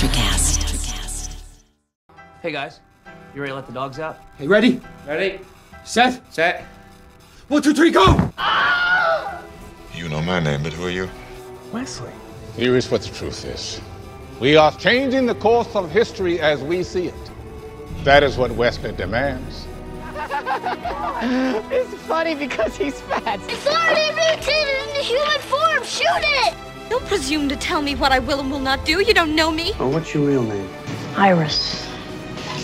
Electrocast. Hey guys, you ready to let the dogs out? Hey, ready? Ready? Set? Set. 1, 2, 3, go! You know my name, but who are you? Wesley. Here is what the truth is. We are changing the course of history as we see it. That is what Wesley demands. It's funny because he's fat. It's already mutated into human form. Shoot it! Don't presume to tell me what I will and will not do. You don't know me. Oh, what's your real name? Iris.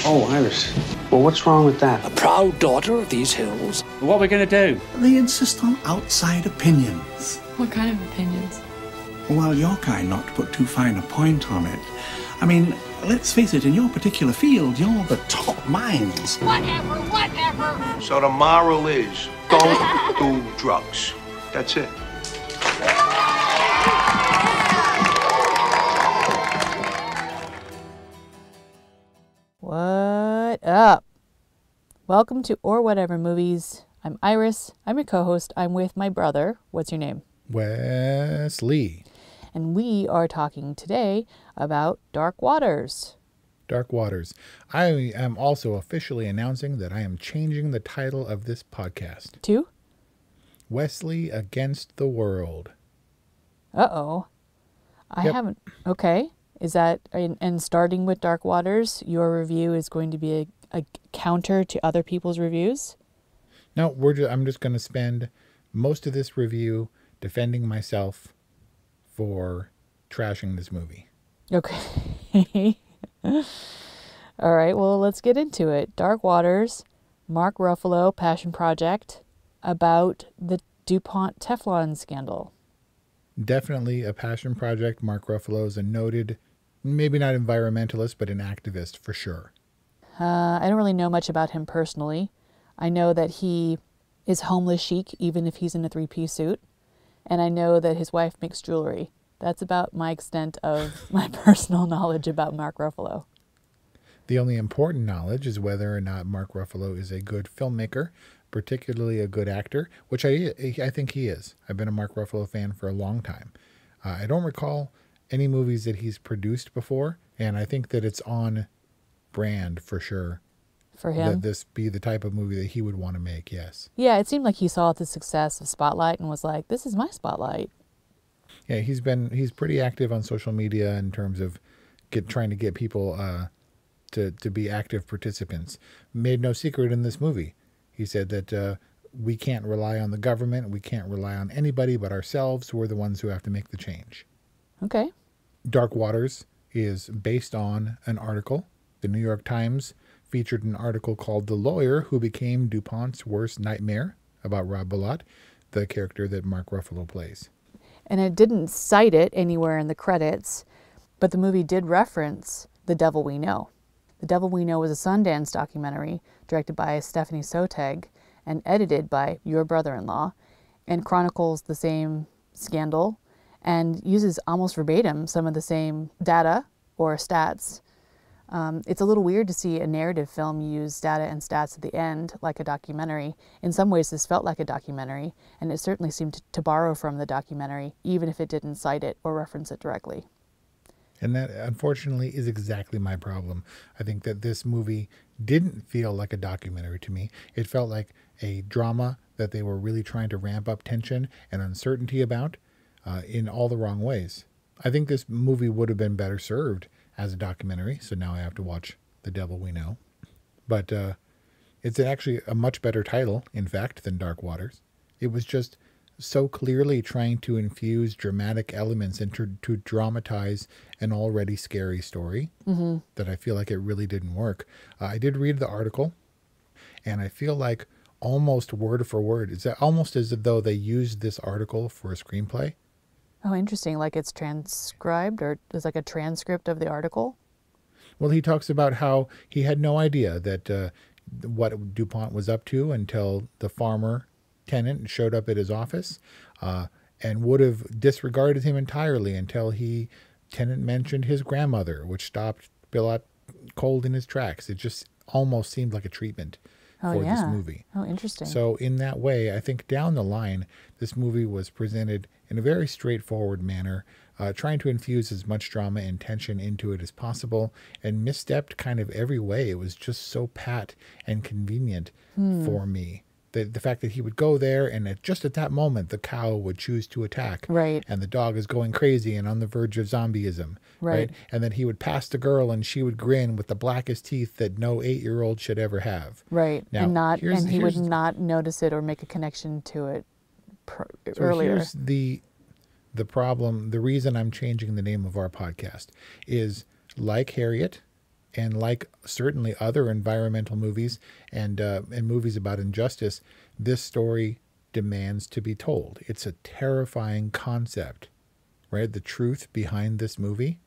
Oh, Iris. Well, what's wrong with that? A proud daughter of these hills. What are we going to do? They insist on outside opinions. What kind of opinions? Well, your kind, not to put too fine a point on it. I mean, let's face it, in your particular field, you're the top minds. Whatever. So the moral is, don't do drugs. That's it. What up? Welcome to Or Whatever Movies. I'm Iris. I'm your co-host. I'm with my brother. What's your name? Wesley. And we are talking today about Dark Waters. Dark Waters. I am also officially announcing that I am changing the title of this podcast. To? Wesley Against the World. Uh-oh. I haven't... Okay. Is that... And starting with Dark Waters, your review is going to be a counter to other people's reviews? No, I'm just going to spend most of this review defending myself for trashing this movie. Okay. All right, well, let's get into it. Dark Waters, Mark Ruffalo, passion project about the DuPont Teflon scandal. Definitely a passion project. Mark Ruffalo is a noted, maybe not environmentalist, but an activist for sure. I don't really know much about him personally. I know that he is homeless chic, even if he's in a three-piece suit. And I know that his wife makes jewelry. That's about my extent of my personal knowledge about Mark Ruffalo. The only important knowledge is whether or not Mark Ruffalo is a good filmmaker, particularly a good actor, which I think he is. I've been a Mark Ruffalo fan for a long time. I don't recall any movies that he's produced before, and I think that it's on brand for sure. For him? That this be the type of movie that he would want to make, yes. Yeah, it seemed like he saw the success of Spotlight and was like, this is my Spotlight. Yeah, he's pretty active on social media in terms of trying to get people to be active participants. Made no secret in this movie. He said that we can't rely on the government. We can't rely on anybody but ourselves. We're the ones who have to make the change. Okay. Dark Waters is based on an article. The New York Times featured an article called "The Lawyer Who Became DuPont's Worst Nightmare" about Rob Bilott, the character that Mark Ruffalo plays. And it didn't cite it anywhere in the credits, but the movie did reference The Devil We Know. The Devil We Know was a Sundance documentary directed by Stephanie Soteg and edited by your brother-in-law, and chronicles the same scandal and uses almost verbatim some of the same data or stats. It's a little weird to see a narrative film use data and stats at the end like a documentary. In some ways, this felt like a documentary, and it certainly seemed to borrow from the documentary, even if it didn't cite it or reference it directly. And that, unfortunately, is exactly my problem. I think that this movie didn't feel like a documentary to me. It felt like a drama that they were really trying to ramp up tension and uncertainty about in all the wrong ways. I think this movie would have been better served as a documentary, so now I have to watch The Devil We Know. But it's actually a much better title, in fact, than Dark Waters. It was just so clearly trying to infuse dramatic elements and to dramatize an already scary story that I feel like it really didn't work. I did read the article, and I feel like almost word for word, it's almost as though they used this article for a screenplay. Oh, interesting. Like it's transcribed, or there's like a transcript of the article? Well, he talks about how he had no idea that what DuPont was up to until the farmer tenant showed up at his office and would have disregarded him entirely until tenant mentioned his grandmother, which stopped Bilott cold in his tracks. It just almost seemed like a treatment for this movie. Oh, interesting. So in that way, I think down the line, this movie was presented in a very straightforward manner, trying to infuse as much drama and tension into it as possible, and misstepped kind of every way. It was just so pat and convenient for me. The fact that he would go there, and just at that moment, the cow would choose to attack. Right. And the dog is going crazy and on the verge of zombieism. Right. And then he would pass the girl, and she would grin with the blackest teeth that no 8-year-old should ever have. Right. Now, and he would not notice it or make a connection to it earlier. Here's the problem. The reason I'm changing the name of our podcast is, like Harriet, and like certainly other environmental movies and movies about injustice, this story demands to be told. It's a terrifying concept, right? The truth behind this movie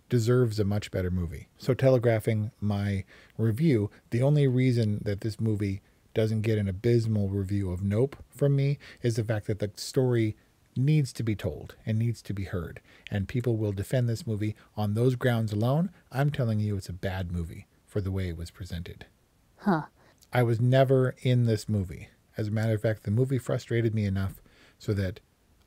deserves a much better movie. So, telegraphing my review, the only reason that this movie doesn't get an abysmal review of Nope from me is the fact that the story needs to be told and needs to be heard, and people will defend this movie on those grounds alone. I'm telling you, it's a bad movie for the way it was presented. I was never in this movie. As a matter of fact, the movie frustrated me enough so that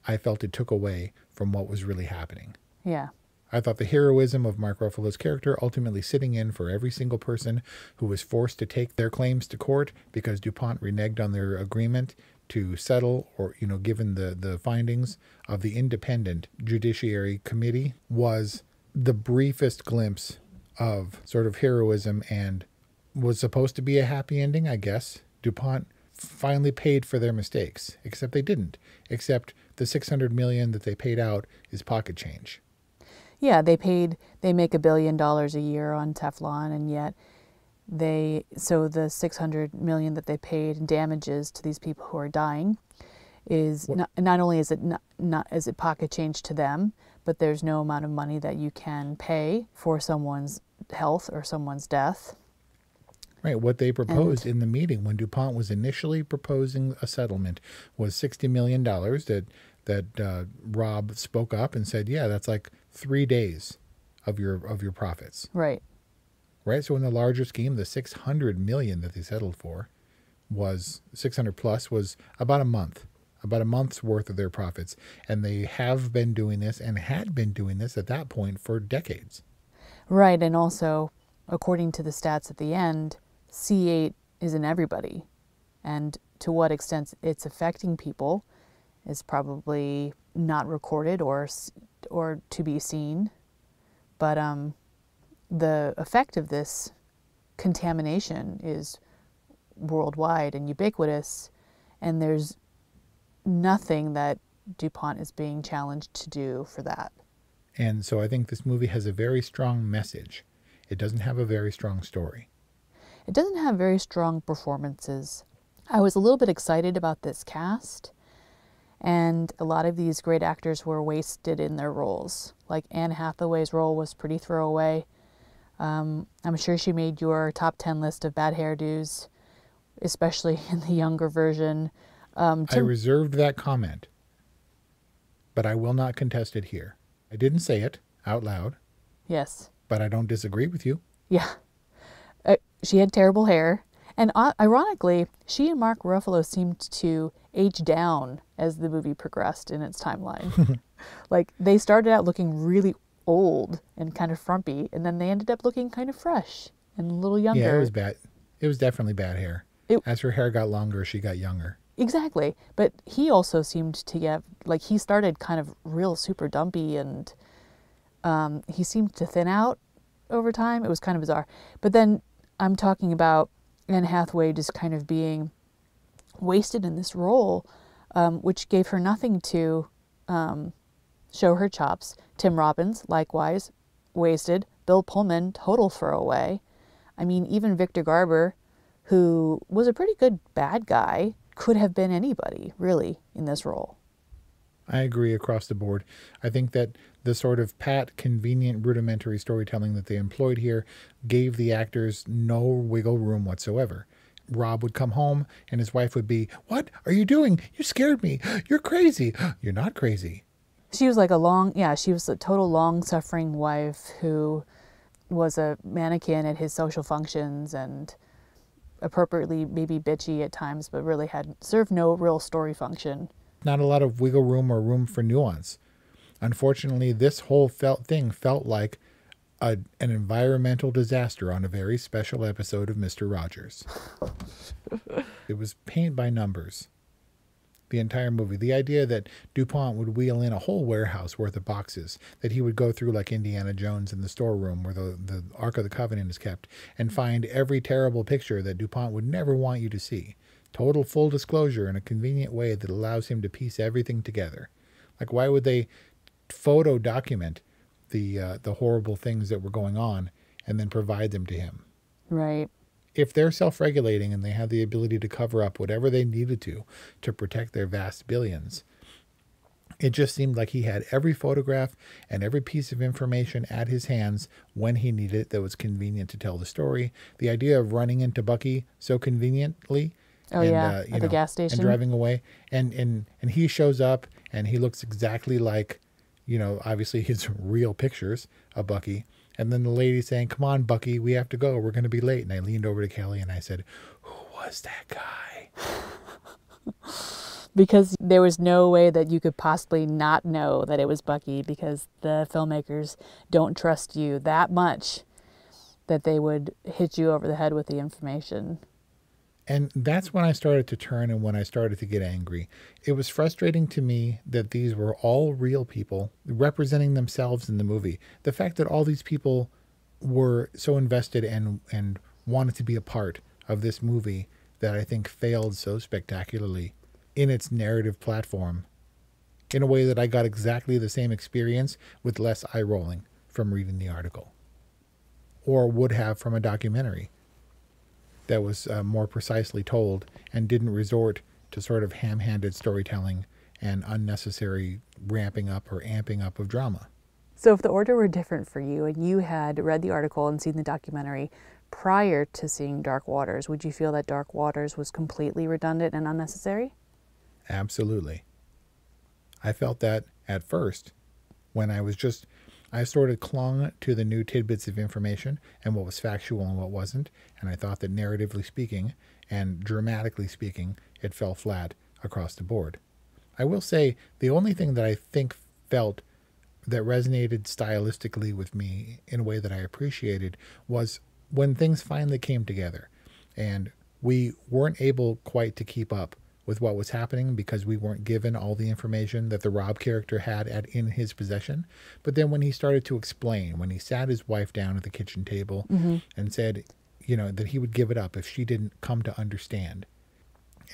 I felt it took away from what was really happening. Yeah. I thought the heroism of Mark Ruffalo's character, ultimately sitting in for every single person who was forced to take their claims to court because DuPont reneged on their agreement to settle, or, given the findings of the independent judiciary committee, was the briefest glimpse of sort of heroism, and was supposed to be a happy ending, I guess. DuPont finally paid for their mistakes, except they didn't. Except the $600 million that they paid out is pocket change. Yeah, they make $1 billion a year on Teflon, and yet so the $600 million that they paid in damages to these people who are dying is not only is it pocket change to them, but there's no amount of money that you can pay for someone's health or someone's death. Right. What they proposed in the meeting when DuPont was initially proposing a settlement was $60 million that Rob spoke up and said, yeah, that's like 3 days of your profits. Right. Right. So in the larger scheme, the $600 million that they settled for was 600 plus was about a month's worth of their profits. And they have been doing this and had been doing this at that point for decades. Right. And also, according to the stats at the end, C8 is in everybody. And to what extent it's affecting people is probably not recorded or to be seen. But the effect of this contamination is worldwide and ubiquitous, and there's nothing that DuPont is being challenged to do for that. And so I think this movie has a very strong message. It doesn't have a very strong story. It doesn't have very strong performances. I was a little bit excited about this cast, and a lot of these great actors were wasted in their roles. Like Anne Hathaway's role was pretty throwaway. I'm sure she made your top 10 list of bad hairdos, especially in the younger version. I reserved that comment, but I will not contest it here. I didn't say it out loud. Yes. But I don't disagree with you. Yeah. She had terrible hair. And ironically, she and Mark Ruffalo seemed to age down as the movie progressed in its timeline. Like, they started out looking really old and kind of frumpy, and then they ended up looking kind of fresh and a little younger. Yeah, it was bad. It was definitely bad hair. As her hair got longer, she got younger. Exactly. But he also seemed to get, like, he started kind of real super dumpy, and he seemed to thin out over time. It was kind of bizarre. But then I'm talking about Anne Hathaway just kind of being wasted in this role, which gave her nothing to show her chops. Tim Robbins, likewise, wasted. Bill Pullman, total throwaway. I mean, even Victor Garber, who was a pretty good bad guy, could have been anybody, really, in this role. I agree across the board. I think that the sort of pat, convenient, rudimentary storytelling that they employed here gave the actors no wiggle room whatsoever. Rob would come home and his wife would be, "What are you doing? You scared me. You're crazy." "You're not crazy." She was like she was a total long-suffering wife who was a mannequin at his social functions and appropriately maybe bitchy at times, but really had served no real story function. Not a lot of wiggle room or room for nuance. Unfortunately, this whole thing felt like an environmental disaster on a very special episode of Mr. Rogers. It was paint by numbers. The entire movie. The idea that DuPont would wheel in a whole warehouse worth of boxes, that he would go through like Indiana Jones in the storeroom where the Ark of the Covenant is kept, and find every terrible picture that DuPont would never want you to see. Total full disclosure in a convenient way that allows him to piece everything together. Like, why would they photo document the horrible things that were going on and then provide them to him? Right. If they're self-regulating and they have the ability to cover up whatever they needed to protect their vast billions, it just seemed like he had every photograph and every piece of information at his hands when he needed it that was convenient to tell the story. The idea of running into Bucky so conveniently at the gas station and driving away, and he shows up and he looks exactly like, obviously his real pictures of Bucky. And then the lady saying, "Come on, Bucky, we have to go. We're going to be late." And I leaned over to Kelly and I said, "Who was that guy?" Because there was no way that you could possibly not know that it was Bucky, because the filmmakers don't trust you that much that they would hit you over the head with the information. And that's when I started to turn and when I started to get angry. It was frustrating to me that these were all real people representing themselves in the movie. The fact that all these people were so invested and wanted to be a part of this movie that I think failed so spectacularly in its narrative platform, in a way that I got exactly the same experience with less eye rolling from reading the article, or would have from a documentary that was more precisely told and didn't resort to sort of ham-handed storytelling and unnecessary ramping up or amping up of drama. So if the order were different for you and you had read the article and seen the documentary prior to seeing Dark Waters, would you feel that Dark Waters was completely redundant and unnecessary? Absolutely. I felt that at first when I sort of clung to the new tidbits of information and what was factual and what wasn't, and I thought that narratively speaking and dramatically speaking, it fell flat across the board. I will say the only thing that I think felt that resonated stylistically with me in a way that I appreciated was when things finally came together and we weren't able quite to keep up with what was happening because we weren't given all the information that the Rob character had in his possession. But then when he started to explain, when he sat his wife down at the kitchen table and said, that he would give it up if she didn't come to understand.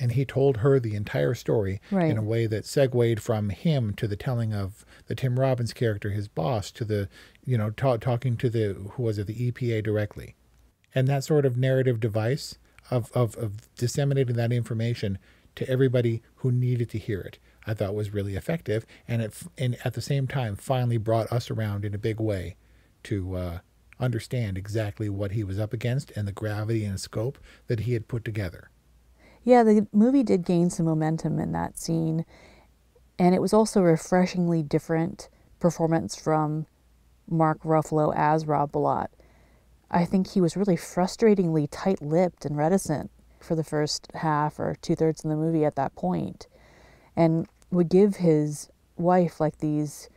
And he told her the entire story in a way that segued from him to the telling of the Tim Robbins character, his boss, to the, talking to the EPA directly. And that sort of narrative device of disseminating that information to everybody who needed to hear it, I thought was really effective. And at the same time, finally brought us around in a big way to understand exactly what he was up against and the gravity and scope that he had put together. Yeah, the movie did gain some momentum in that scene. And it was also a refreshingly different performance from Mark Ruffalo as Rob Bilott. I think he was really frustratingly tight-lipped and reticent for the first half or two-thirds of the movie at that point, and would give his wife like these,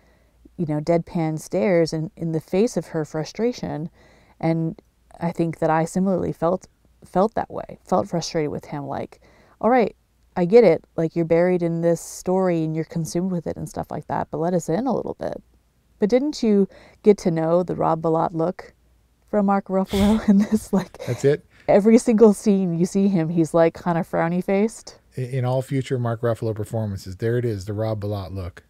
deadpan stares in the face of her frustration. And I think that I similarly felt that way, felt frustrated with him, like, all right, I get it, like you're buried in this story and you're consumed with it and stuff like that, but let us in a little bit. But didn't you get to know the Rob Bilott look from Mark Ruffalo in this, like, that's it? Every single scene you see him, he's like kind of frowny faced. In all future Mark Ruffalo performances, there it is, the Rob Bilott look.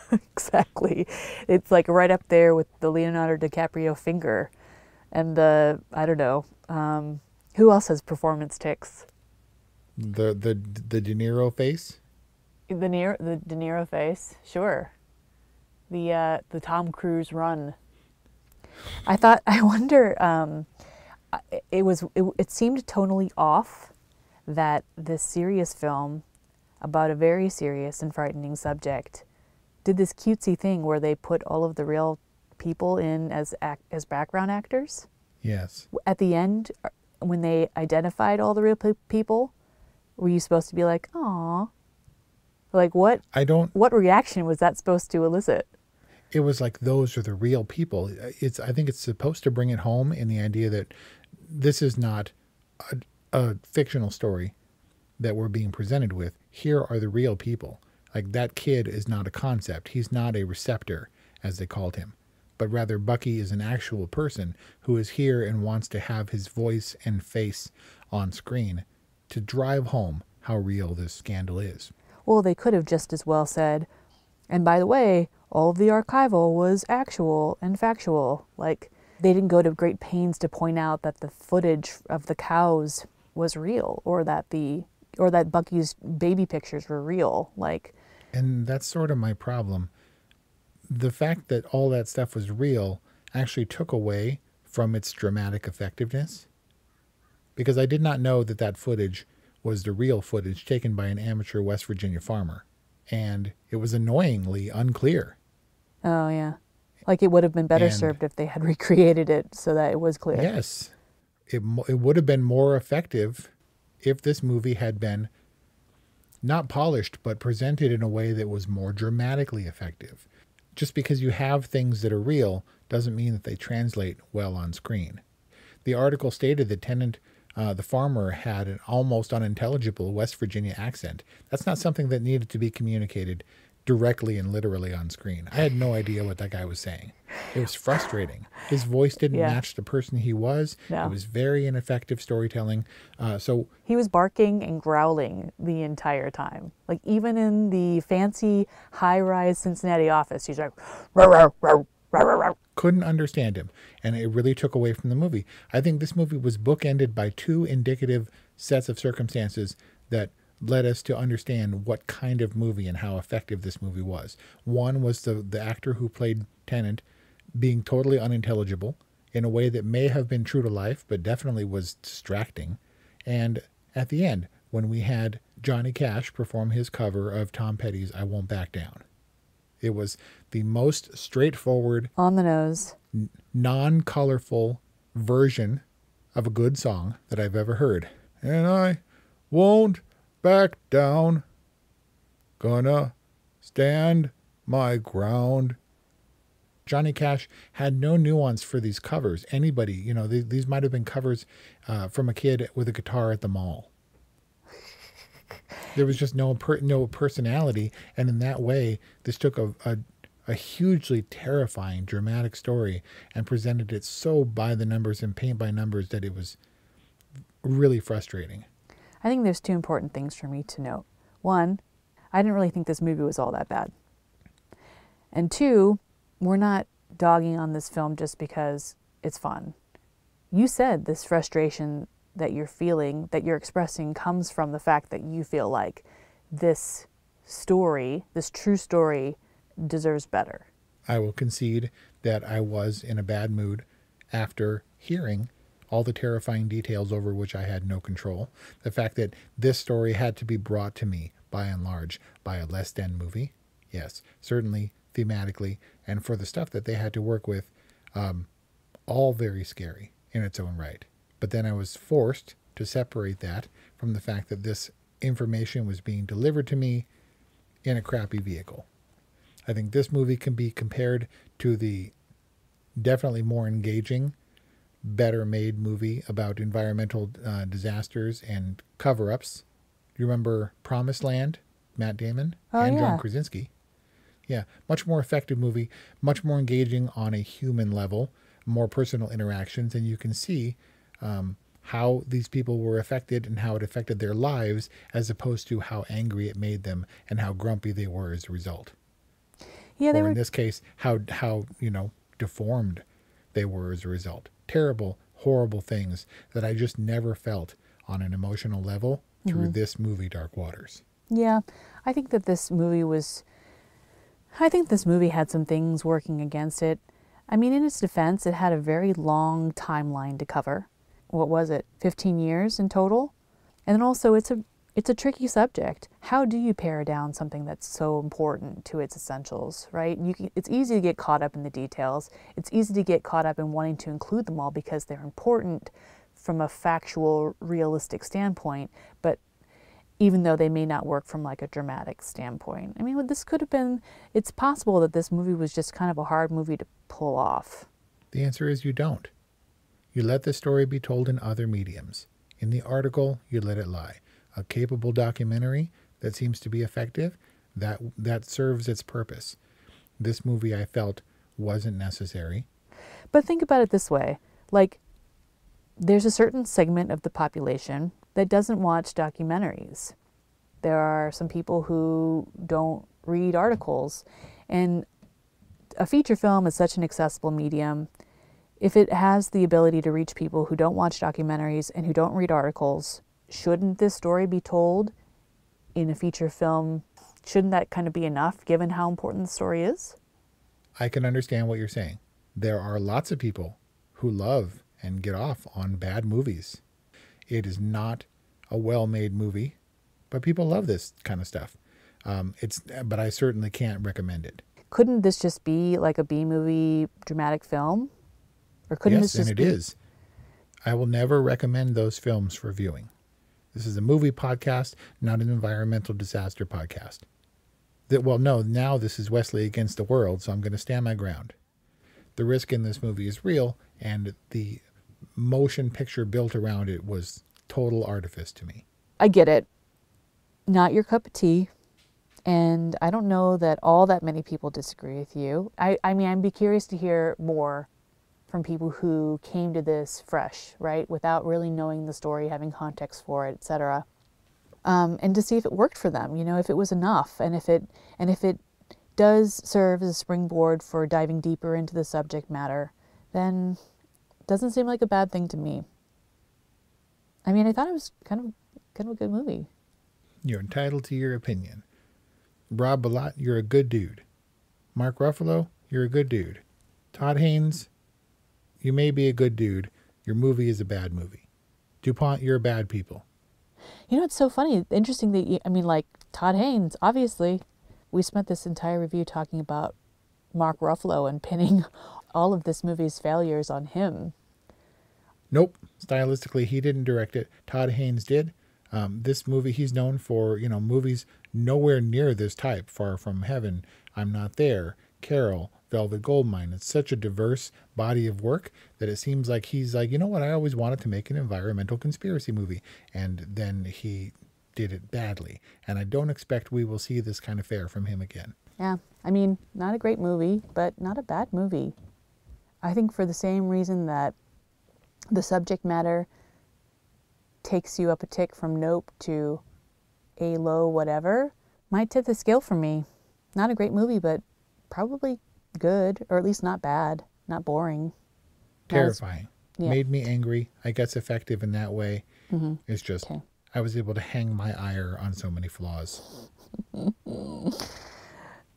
Exactly. It's like right up there with the Leonardo DiCaprio finger and the, I don't know, who else has performance tics? The De Niro face? The De Niro face, sure. The Tom Cruise run. I wonder, it seemed tonally off that this serious film about a very serious and frightening subject did this cutesy thing where they put all of the real people in as background actors. Yes. At the end, when they identified all the real people, were you supposed to be like, "Aw"? Like, what reaction was that supposed to elicit? It was like, those are the real people. I think it's supposed to bring it home in the idea that this is not a fictional story that we're being presented with. Here are the real people. Like, that kid is not a concept. He's not a receptor, as they called him, but rather Bucky is an actual person who is here and wants to have his voice and face on screen to drive home how real this scandal is. Well, they could have just as well said, and by the way, all of the archival was actual and factual. Like, they didn't go to great pains to point out that the footage of the cows was real, or that Bucky's baby pictures were real. Like, and that's sort of my problem. The fact that all that stuff was real actually took away from its dramatic effectiveness, because I did not know that footage was the real footage taken by an amateur West Virginia farmer, and it was annoyingly unclear. Oh, yeah. Like, it would have been better served if they had recreated it so that it was clear. Yes. It would have been more effective if this movie had been not polished, but presented in a way that was more dramatically effective. Just because you have things that are real doesn't mean that they translate well on screen. The article stated that Tennant, the farmer, had an almost unintelligible West Virginia accent. That's not something that needed to be communicated directly and literally on screen. I had no idea what that guy was saying. It was frustrating. His voice didn't match the person he was. No. It was very ineffective storytelling. So he was barking and growling the entire time. Like, even in the fancy high-rise Cincinnati office, he's like, row, row, row. Couldn't understand him, and it really took away from the movie. I think this movie was bookended by two indicative sets of circumstances that led us to understand what kind of movie and how effective this movie was. One was the actor who played Tennant being totally unintelligible in a way that may have been true to life, but definitely was distracting. And at the end, when we had Johnny Cash perform his cover of Tom Petty's I Won't Back Down, it was the most straightforward, on the nose, non-colorful version of a good song that I've ever heard. And I won't back down, gonna stand my ground. Johnny Cash had no nuance for these covers. Anybody, these might have been covers from a kid with a guitar at the mall. There was just no personality, and in that way, this took a hugely terrifying, dramatic story and presented it so by the numbers and paint by numbers that it was really frustrating. I think there's two important things for me to note. One, I didn't really think this movie was all that bad. And two, we're not dogging on this film just because it's fun. You said this frustration that you're feeling, that you're expressing, comes from the fact that you feel like this story, this true story, deserves better. I will concede that I was in a bad mood after hearing all the terrifying details over which I had no control. The fact that this story had to be brought to me, by and large, by a less than movie. Yes, certainly thematically, and for the stuff that they had to work with, all very scary in its own right. But then I was forced to separate that from the fact that this information was being delivered to me in a crappy vehicle. I think this movie can be compared to the definitely more engaging, better made movie about environmental disasters and cover-ups. You remember Promised Land, Matt Damon and John Krasinski? Yeah, much more effective movie, much more engaging on a human level, more personal interactions, and you can see how these people were affected and how it affected their lives, as opposed to how angry it made them and how grumpy they were as a result. Yeah, or in this case, how deformed they were as a result. Terrible, horrible things that I just never felt on an emotional level through this movie, Dark Waters. Yeah, I think that this movie had some things working against it. I mean, in its defense, it had a very long timeline to cover. What was it, 15 years in total? And then also, it's a tricky subject. How do you pare down something that's so important to its essentials, right? It's easy to get caught up in the details. It's easy to get caught up in wanting to include them all because they're important from a factual, realistic standpoint. But even though they may not work from like a dramatic standpoint. I mean, this could have been, it's possible that this movie was just kind of a hard movie to pull off. The answer is you don't. You let the story be told in other mediums. In the article, you let it lie. A capable documentary that seems to be effective, that serves its purpose. This movie, I felt, wasn't necessary. But think about it this way. Like, there's a certain segment of the population that doesn't watch documentaries. There are some people who don't read articles. And a feature film is such an accessible medium. If it has the ability to reach people who don't watch documentaries and who don't read articles, shouldn't this story be told in a feature film? Shouldn't that kind of be enough, given how important the story is? I can understand what you're saying. There are lots of people who love and get off on bad movies. It is not a well-made movie, but people love this kind of stuff. But I certainly can't recommend it. Couldn't this just be like a B-movie dramatic film? Or couldn't yes, this just and it is. I will never recommend those films for viewing. This is a movie podcast, not an environmental disaster podcast. Now this is Wesley Against the World, so I'm going to stand my ground. The risk in this movie is real, and the motion picture built around it was total artifice to me. I get it. Not your cup of tea. And I don't know that all that many people disagree with you. I mean, I'd be curious to hear more from people who came to this fresh, right? Without really knowing the story, having context for it, etc. And to see if it worked for them, if it was enough, and if it does serve as a springboard for diving deeper into the subject matter, then it doesn't seem like a bad thing to me. I mean, I thought it was kind of a good movie. You're entitled to your opinion. Rob Bilott, you're a good dude. Mark Ruffalo, you're a good dude. Todd Haynes, you may be a good dude. Your movie is a bad movie. DuPont, you're bad people. It's so funny. Interesting that, Todd Haynes, obviously, we spent this entire review talking about Mark Ruffalo and pinning all of this movie's failures on him. Nope. Stylistically, he didn't direct it. Todd Haynes did. This movie, he's known for, movies nowhere near this type. Far From Heaven, I'm Not There, Carol, Velvet Goldmine. It's such a diverse body of work that it seems like he's like, I always wanted to make an environmental conspiracy movie. And then he did it badly. And I don't expect we will see this kind of fare from him again. Yeah. I mean, not a great movie, but not a bad movie. I think for the same reason that the subject matter takes you up a tick from nope to a low whatever, might tip the scale for me. Not a great movie, but probably good, or at least not bad, not boring. Terrifying. Made me angry. I guess effective in that way. Mm-hmm. It's just, okay. I was able to hang my ire on so many flaws. All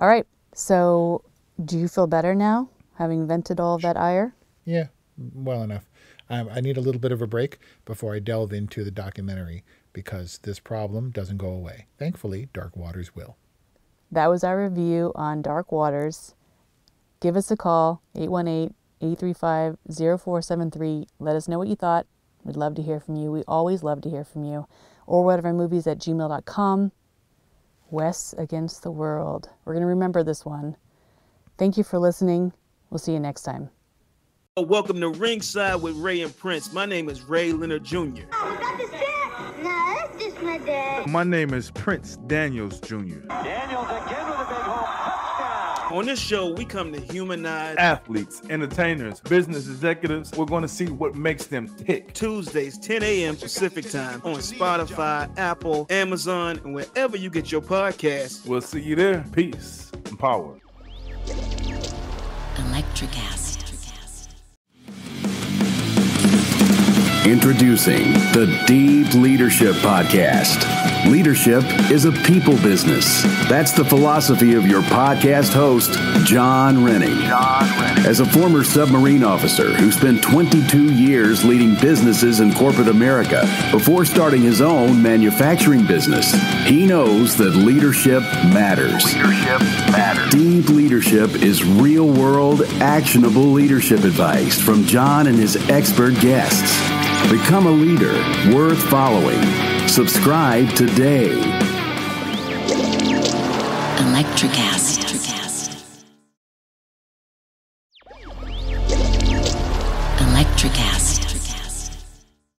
right. So do you feel better now, having vented all of that ire? Yeah, well enough. I need a little bit of a break before I delve into the documentary, because this problem doesn't go away. Thankfully, Dark Waters will. That was our review on Dark Waters. Give us a call, 818-835-0473. Let us know what you thought. We'd love to hear from you. We always love to hear from you. Or whatevermovies@gmail.com. Wes Against the World. We're going to remember this one. Thank you for listening. We'll see you next time. Welcome to Ringside with Ray and Prince. My name is Ray Leonard Jr. Oh, is that the set? No, that's just my dad. My name is Prince Daniels Jr. Daniels again with a big home touchdown. On this show, we come to humanize athletes, entertainers, business executives. We're going to see what makes them tick. Tuesdays, 10 a.m. Pacific time on Spotify, Apple, Amazon, and wherever you get your podcasts. We'll see you there. Peace and power. Electric acid. Introducing the Deep Leadership Podcast. Leadership is a people business. That's the philosophy of your podcast host, John Rennie. As a former submarine officer who spent 22 years leading businesses in corporate America before starting his own manufacturing business, he knows that leadership matters. Deep Leadership is real-world, actionable leadership advice from John and his expert guests. Become a leader worth following. Subscribe today. Electricast. Electricast.